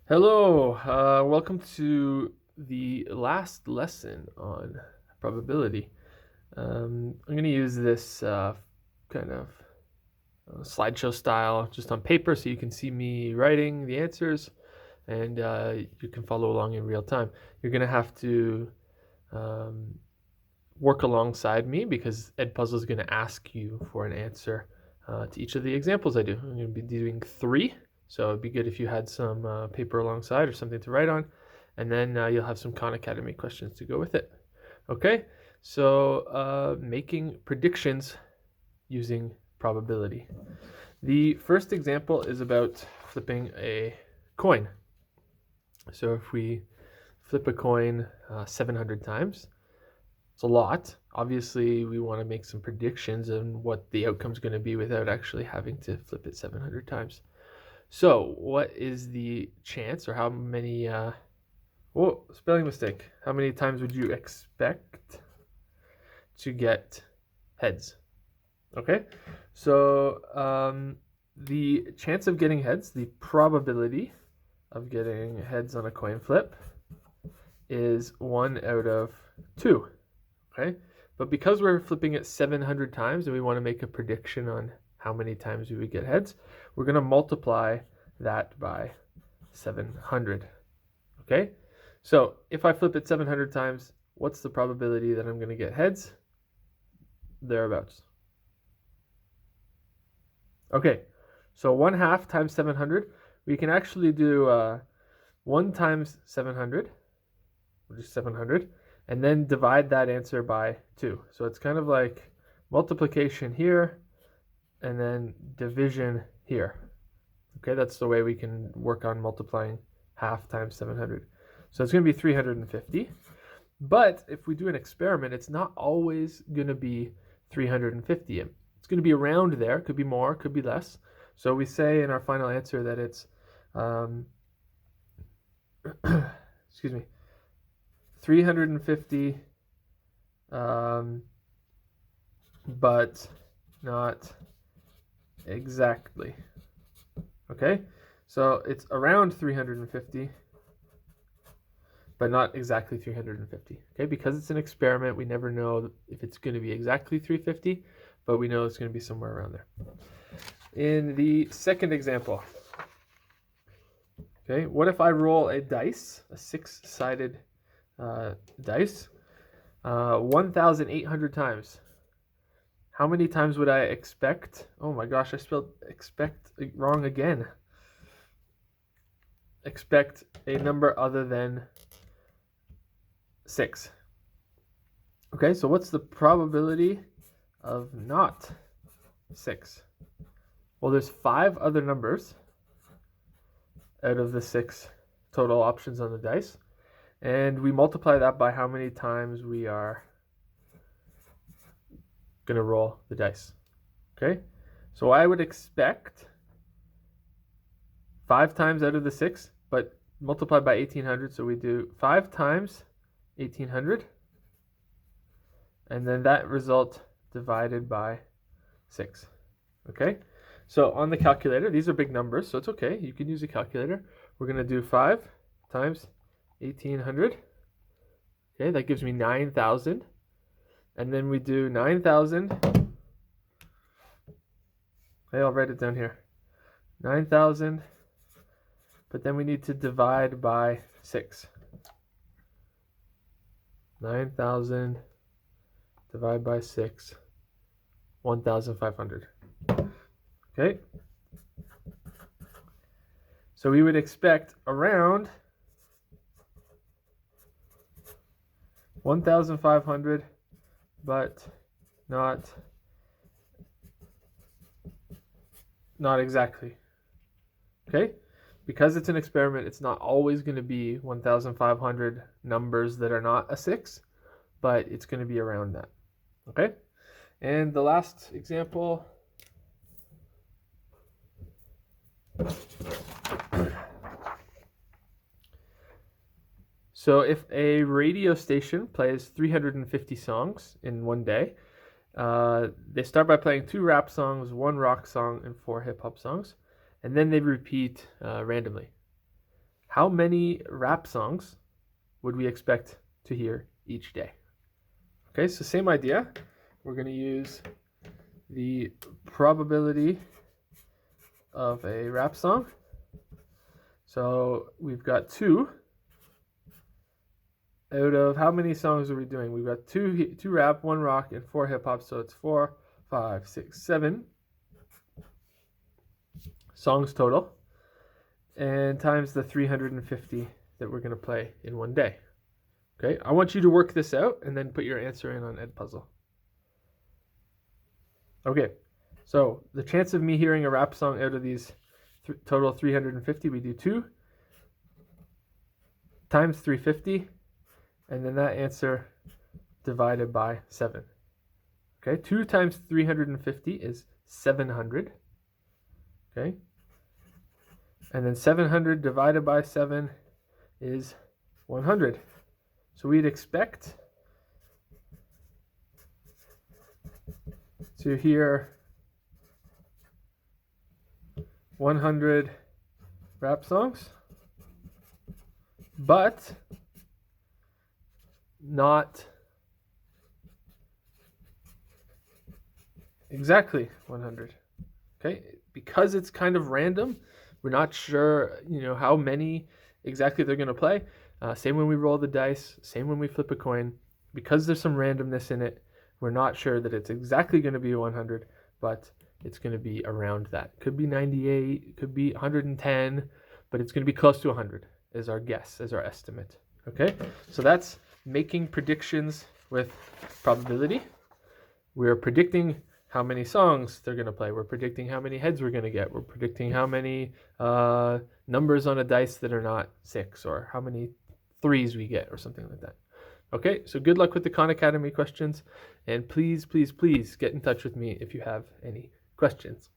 Hello, welcome to the last lesson on probability. I'm going to use this kind of slideshow style just on paper so you can see me writing the answers and you can follow along in real time. You're going to have to um, work alongside me because Edpuzzle is going to ask you for an answer to each of the examples I do. I'm going to be doing 3. So it'd be good if you had some paper alongside or something to write on. And then you'll have some Khan Academy questions to go with it. Okay, so making predictions using probability. The first example is about flipping a coin. So if we flip a coin 700 times, it's a lot. Obviously, we want to make some predictions on what the outcome is going to be without actually having to flip it 700 times. So, what is the chance, or how many? Whoa, spelling mistake. How many times would you expect to get heads? Okay, so the chance of getting heads, the probability of getting heads on a coin flip, is 1 out of 2. Okay, but because we're flipping it 700 times and we want to make a prediction on how many times we would get heads, we're going to multiply that by 700. Okay, so if I flip it 700 times, what's the probability that I'm going to get heads? Thereabouts. Okay, so 1/2 times 700, we can actually do 1 times 700, which is 700, and then divide that answer by 2. So it's kind of like multiplication here and then division here. Okay, that's the way we can work on multiplying 1/2 times 700. So it's going to be 350. But if we do an experiment, it's not always going to be 350. It's going to be around there. Could be more, could be less. So we say in our final answer that it's, excuse me, 350, but not exactly. Okay, so it's around 350, but not exactly 350. Okay, because it's an experiment, we never know if it's going to be exactly 350, but we know it's going to be somewhere around there. In the second example, okay, what if I roll a dice, a 6-sided dice, 1,800 times? How many times would I expect? Oh my gosh, I spelled expect wrong again. Expect a number other than 6. Okay, so what's the probability of not 6? Well, there's 5 other numbers out of the 6 total options on the dice. And we multiply that by how many times we are going to roll the dice. Okay, so I would expect 5 times out of the 6, but multiplied by 1,800. So we do 5 times 1,800. And then that result divided by 6. Okay, so on the calculator, these are big numbers, so it's okay. You can use a calculator. We're going to do 5 times 1,800. Okay, that gives me 9,000. And then we do 9,000. Okay, I'll write it down here. 9,000. But then we need to divide by 6. 9,000 divided by 6. 1,500. Okay. So we would expect around 1,500, but not exactly. Okay? Because it's an experiment, it's not always going to be 1,500 numbers that are not a 6, but it's going to be around that. Okay? And the last example. So if a radio station plays 350 songs in one day, they start by playing 2 rap songs, 1 rock song, and 4 hip-hop songs, and then they repeat randomly. how many rap songs would we expect to hear each day? Okay, so same idea. We're going to use the probability of a rap song. So we've got 2. Out of how many songs are we doing? We've got 2 rap, 1 rock, and 4 hip hop. So it's 4, 5, 6, 7 songs total, and times the 350 that we're going to play in one day. Okay, I want you to work this out and then put your answer in on Edpuzzle. Okay, so the chance of me hearing a rap song out of these total 350, we do 2 times 350, and then that answer divided by 7. Okay, 2 times 350 is 700. Okay, and then 700 divided by 7 is 100. So we'd expect to hear 100 rap songs, but not exactly 100. Okay, because it's kind of random, we're not sure, how many exactly they're going to play. Same when we roll the dice, same when we flip a coin. Because there's some randomness in it, we're not sure that it's exactly going to be 100, but it's going to be around that. Could be 98, could be 110, but it's going to be close to 100 is our guess, as our estimate. Okay, so that's making predictions with probability. We're predicting how many songs they're going to play. We're predicting how many heads we're going to get. We're predicting how many numbers on a dice that are not 6, or how many 3s we get, or something like that. Okay, so good luck with the Khan Academy questions, and please, please, please get in touch with me if you have any questions.